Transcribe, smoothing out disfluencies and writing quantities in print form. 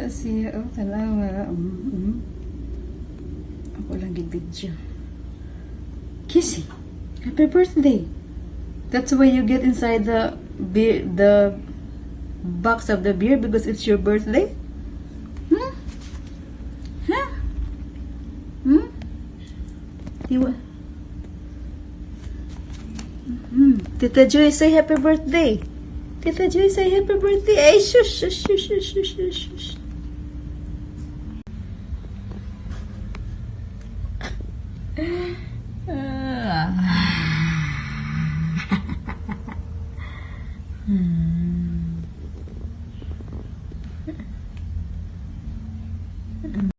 Siya, oh, talaga. Ako lang gid-video. Cassie, happy birthday. That's why you get inside the beer, the box of the beer, because it's your birthday? Hmm? Huh? Hmm? Tita Joy, say happy birthday. Tita Joy, say happy birthday. Ay, shush, shush, shush, shush, shush, shush, shush.